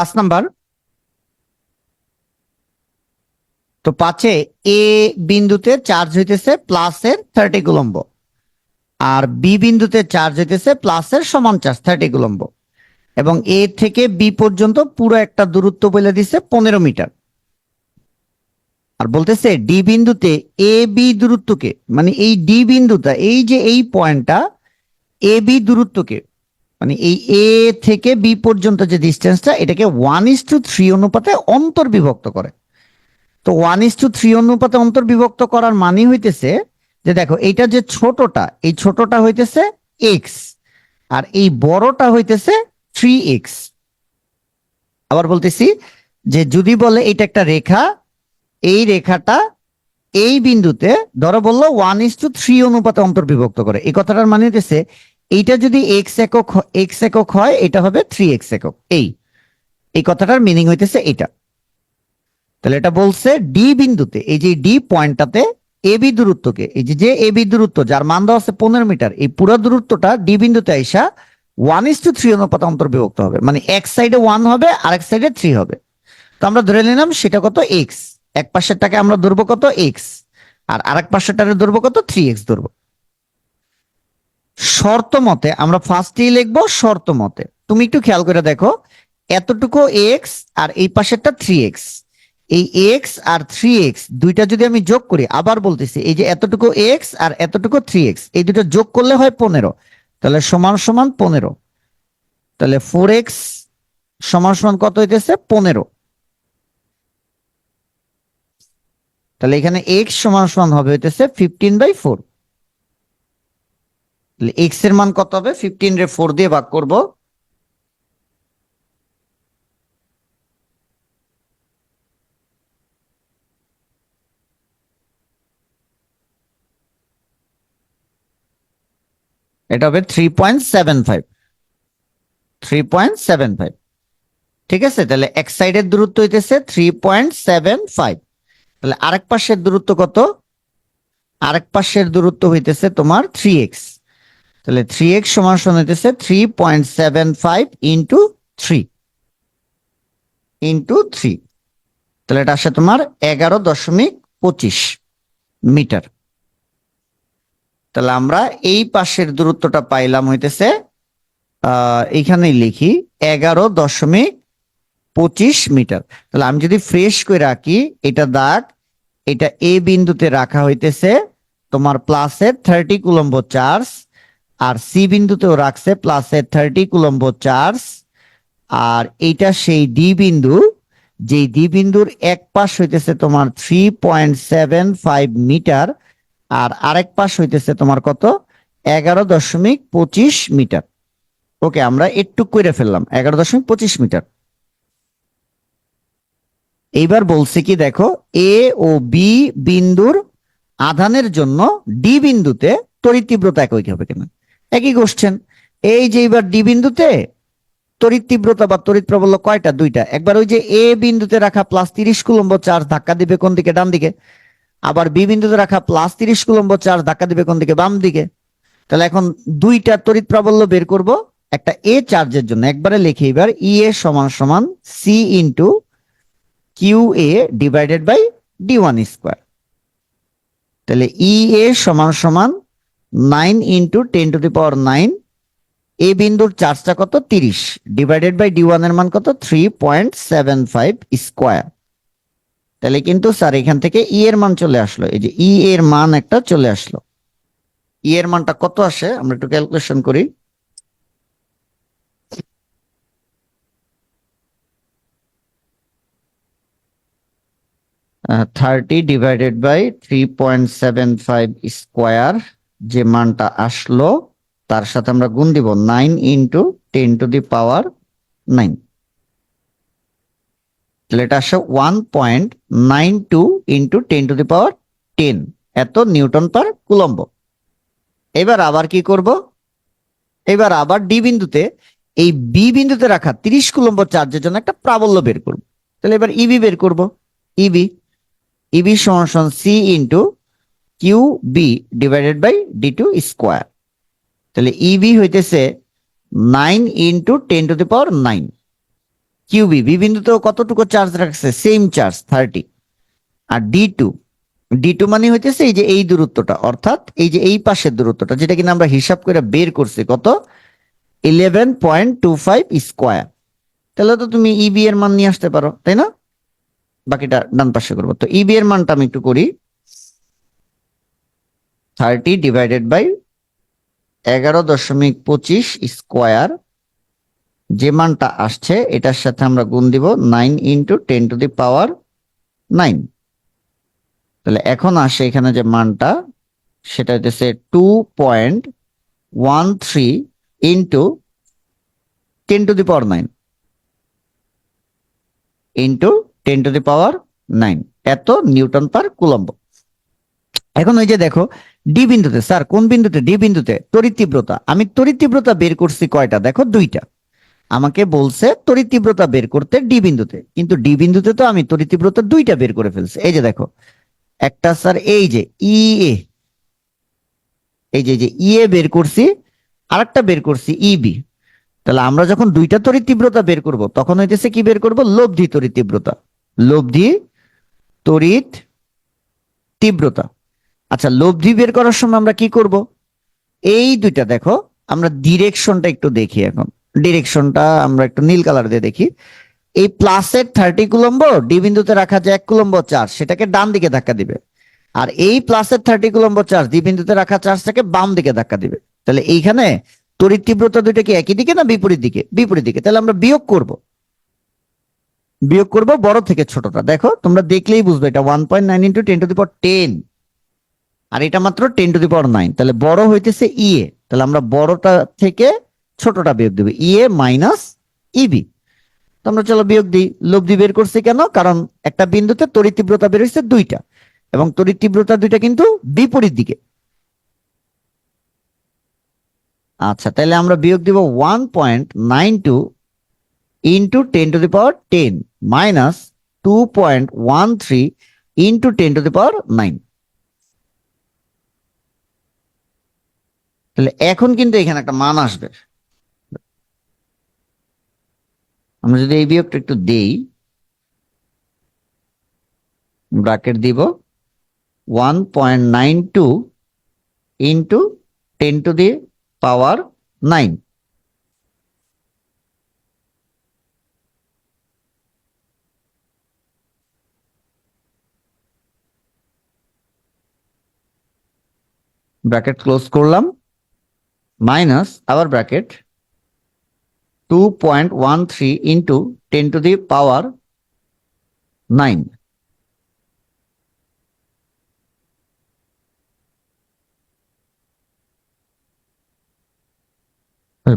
5 number. তো 5-এ এ বিন্দুতে charge হইতেছে প্লাসের 30 কুলম্ব, আর বি বিন্দুতে চার্জ হইতেছে প্লাসের সমান চার্জ 30 কুলম্ব, এবং এ থেকে বি পর্যন্ত পুরো একটা দূরত্ব বলে দিছে 15 মিটার। আর বলতেছে ডি বিন্দুতে এ বি দূরত্বকে, মানে এই ডি বিন্দুটা, এই যে এই পয়েন্টটা এ বি দূরত্বকে, মানে এই এ থেকে বি পর্যন্ত যে ডিস্টেন্সটা, এটাকে 1:3 অনুপাতে অন্তর্বিভক্ত করে। তো 1:3 অনুপাতে অন্তর্বিভক্ত করার মানে হইতেছে যে দেখো, এইটা যে ছোটটা, এই ছোটটা হইতেছে এক্স, আর এই বড়টা হইতেছে 3x। আবার বলতেছি যে যদি বলে এটা একটা রেখা, এই রেখাটা এই বিন্দুতে ধরো বললো 1:3 অনুপাতে অন্তর্বিভক্ত করে, এই কথাটার মানে হইতেছে এইটা যদি এক্স একক হয়, এটা হবে 3x একক। এই কথাটার মিনিং হইতেছে এটা। তাহলে এটা বলছে ডি বিন্দুতে, এই যে ডি পয়েন্টটাতে এবি দূরত্বকে, এই যে এবি দূরত্ব যার মান দেওয়া আছে 15 মিটার, এই পুরো দূরত্বটা ডি বিন্দুতে আইসা 1:3 অনুপাতে অন্তর্বিভক্ত হবে, মানে এক সাইডে 1 হবে আর এক সাইডে 3 হবে। তো আমরা ধরে নিলাম সেটা কত এক্স, এক পাশেরটাকে আমরা ধরবো কত এক্স, আর আরেক পাশেরটাকে ধরবো কত 3x ধরবো। শর্ত মতে আমরা ফার্স্টেই লিখবো শর্ত মতে। তুমি একটু খেয়াল করে দেখো, এতটুকু এক্স আর এই পাশেরটা 3x, এই এক্স আর 3x দুইটা যদি আমি যোগ করি, আবার বলতেছি এই যে এতটুকু এক্স আর এতটুকু 3x, এই দুটো যোগ করলে হয় 15, তাহলে সমান সমান 15। তাহলে 4x সমান সমান কত হইতেছে 15। তাহলে এখানে x সমান সমান হবে হইতেছে 15/4। তাহলে x এর মান কত হবে, 15 রে 4 দিয়ে ভাগ করব, এটা হবে 3.75। 3.75, ঠিক আছে। তাহলে এক সাইডের দূরত্ব হইতেছে 3.75। তাহলে আরেক পাশের দূরত্ব কত, আরেক পাশের দূরত্ব হইতেছে তোমার 3x। তাহলে 3x সমান সমান হইতেছে 3.75 ইন্টু 3। তাহলে এটা আসে তোমার 11.25 মিটার। তাহলে আমরা এই পাশের দূরত্বটা পাইলাম হইতেছে, এইখানেই লিখি 11.25 মিটার। তাহলে আমি যদি ফ্রেশ করে রাখি, এটা দাগ, এটা এ বিন্দুতে রাখা হইতেছে তোমার প্লাসের 30 কুলম্ব চার্জ, আর সি বিন্দুতেও রাখছে প্লাসের 30 কুলম্ব চার্জ, আর এইটা সেই ডি বিন্দু, যেই ডি বিন্দুর এক পাশ হইতেছে তোমার 3.75 মিটার, আর আরেক পাশ হইতেছে তোমার কত 11.25 মিটার। ওকে, আমরা একটু করে ফেললাম 11.25 মিটার। এইবার বলছে কি দেখো, এ ও বি বিন্দুর আধানের জন্য ডি বিন্দুতে তড়িৎ তীব্রতা একই হবে কিনা। একই কোশ্চেন। এই যে এবার ডি বিন্দুতে তড়িৎ তীব্রতা বা তড়িৎ প্রবল্য কয়টা, দুইটা। একবার ওই যে এ বিন্দুতে রাখা প্লাস 30 কুলম্ব চার্জ ধাক্কা দিবে কোন দিকে, ডান দিকে। আবার বি বিন্দুতে রাখা প্লাস 30 কুলম্ব চার্জ ধাক্কা দিবে কোন দিকে, বাম দিকে। তাহলে এখন দুইটা তড়িৎ প্রাবল্য বের করব একটা এ চার্জের জন্য। একবারে লিখি এবার, ই এ সমান সমান C into Q A divided by d1 square. তাহলে ই এ সমান সমান 9 ইন্টু 10⁹9, এ বিন্দুর চার্জটা কত 30, ডিভাইডেড বাই d1 এর মান কত 3.75 স্কোয়ার। তাহলে কিন্তু স্যার এখান থেকে ই এর মান চলে আসলো, এই যে ই এর মান একটা চলে আসলো। ই এর মানটা কত আসে আমরা একটু ক্যালকুলেশন করি। আহ, 30 ডিভাইডেড বাই 3.75 স্কোয়ার, যে মানটা আসলো তার সাথে আমরা গুণ দিব 9 ইন্টু 10⁹9। তাহলে এটা আসে 1.92 ইন্টু 10⁻10 এত নিউটন পার কুলম্ব। এবার আবার কি করব, এবার আবার ডি বিন্দুতে এই বি বিন্দুতে রাখা 30 কুলম্ব চার্জের জন্য একটা প্রাবল্য বের করব। তাহলে এবার ইবি বের করব। ইবি সমান সমান C into Q B divided by d2 square. তাহলে ইবি হইতেছে 9 ইন্টু 10⁻9, কিউবি বি বিন্দুতেও কতটুকু চার্জ রাখছে, সেম চার্জ 30। আর ডি টু মানে হইতেছে এই যে এই দূরত্বটা, অর্থাৎ এই যে এই পাশের দূরত্বটা, যেটা কিনা আমরা হিসাব করে বের করছি কত, 11.25 স্কোয়ার। তাহলে তো তুমি ইবি এর মান নিয়ে আসতে পারো, তাই না? বাকিটা ডান পাশে করবো। তো ইবি এর মানটা আমি একটু করি, 30 ডিভাইডেড বাই 11.25 স্কোয়ার, যে মানটা আসছে এটার সাথে আমরা গুণ দিব 9 ইন্টু 10⁻9। তাহলে এখন আসে এখানে যে মানটা, সেটা হইতেছে 2.13 ইন্টু 10⁻9 ইন্টু 10⁻9, এত নিউটন পার কুলম্ব। এখন ওই যে দেখো ডি বিন্দুতে, স্যার কোন বিন্দুতে? ডি বিন্দুতে তড়িৎ তীব্রতা, আমি তড়িৎ তীব্রতা বের করছি কয়টা, দেখো দুইটা। আমাকে বলছে তড়িৎ তীব্রতা বের করতে ডি বিন্দুতে, কিন্তু ডি বিন্দুতে তো আমি তড়িৎ তীব্রতা দুইটা বের করে ফেলছি। এই যে দেখো, একটা স্যার এই যে ইএ, এই যে ইএ বের করছি, আরেকটা বের করছি ইবি। তাহলে আমরা যখন দুইটা তড়িৎ তীব্রতা বের করব, তখন হইতেছে কি বের করব, লব্ধি তড়িৎ তীব্রতা, লব্ধি তড়িৎ তীব্রতা। আচ্ছা, লব্ধি বের করার সময় আমরা কি করব, এই দুইটা দেখো, আমরা ডিরেকশনটা একটু দেখি। এখন ডিরেকশনটা আমরা একটু নীল কালার দিয়ে দেখি। এই প্লাসের 30 কুলম্ব ডি বিন্দুতে রাখা যে 1 কুলম্ব চার্জ, সেটাকে ডান দিকে ধাক্কা দিবে। আর এই প্লাসের 30 কুলম্ব চার্জ ডি বিন্দুতে রাখা চার্জটাকে বাম দিকে ধাক্কা দিবে। তাহলে এইখানে তড়িৎ তীব্রতা দুইটা কি একই দিকে না বিপরীত দিকে? বিপরীত দিকে। তাহলে আমরা বিয়োগ করব, বড় থেকে ছোটটা। দেখো তোমরা দেখলেই বুঝবে, এটা 1.9 ইন্টু 10⁻10, আর এটা মাত্র 10⁻9। তাহলে বড় হইতেছে ইএ, তাহলে আমরা বড়টা থেকে ছোটটা বিয়োগ দিব, ইএ মাইনাস ইবি। তো আমরা চলো বিয়োগ দিই। লব্ধি বের করছি কেন? কারণ একটা বিন্দুতে তড়িৎ তীব্রতা বের হচ্ছে দুইটা, এবং তড়িৎ তীব্রতা দুইটা কিন্তু বিপরীত দিকে। আচ্ছা, তাহলে আমরা বিয়োগ দিব 1.92 ইন্টু 10⁻10 মাইনাস 2.13 ইন্টু 10⁻9। তাহলে এখন কিন্তু এখানে একটা মান আসবে। আমরা যদি এই বিয়োগটা একটু দেই, ব্র্যাকেট দিব 1.92 ইন্টু 10⁻9। ব্র্যাকেট ক্লোজ করলাম, মাইনাস আবার ব্র্যাকেট 2.13 ইন্টু 10⁻9।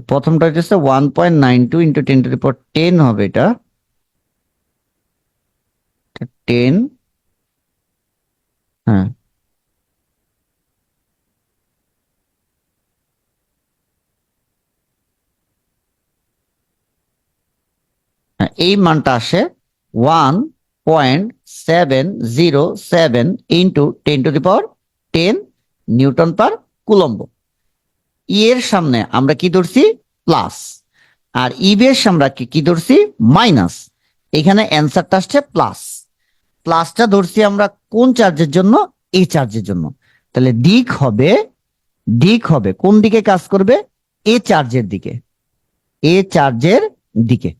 প্রথমটা হচ্ছে 1.92 ইন্টু 10⁻10 হবে, এটা 10, হ্যাঁ এই মানটা আসে 1.707 ইন্টু 10⁻10 নিউটন পার কুলম্ব। ই এর সামনে আমরা কি ধরছি, প্লাস, আর ইবি এর সামনে কি ধরছি, মাইনাস। এখানে অ্যান্সারটা আসছে প্লাস। প্লাসটা ধরছি আমরা কোন চার্জের জন্য? এই চার্জের জন্য। তাহলে দিক হবে কোন দিকে কাজ করবে? এ চার্জের দিকে, এ চার্জের দিকে।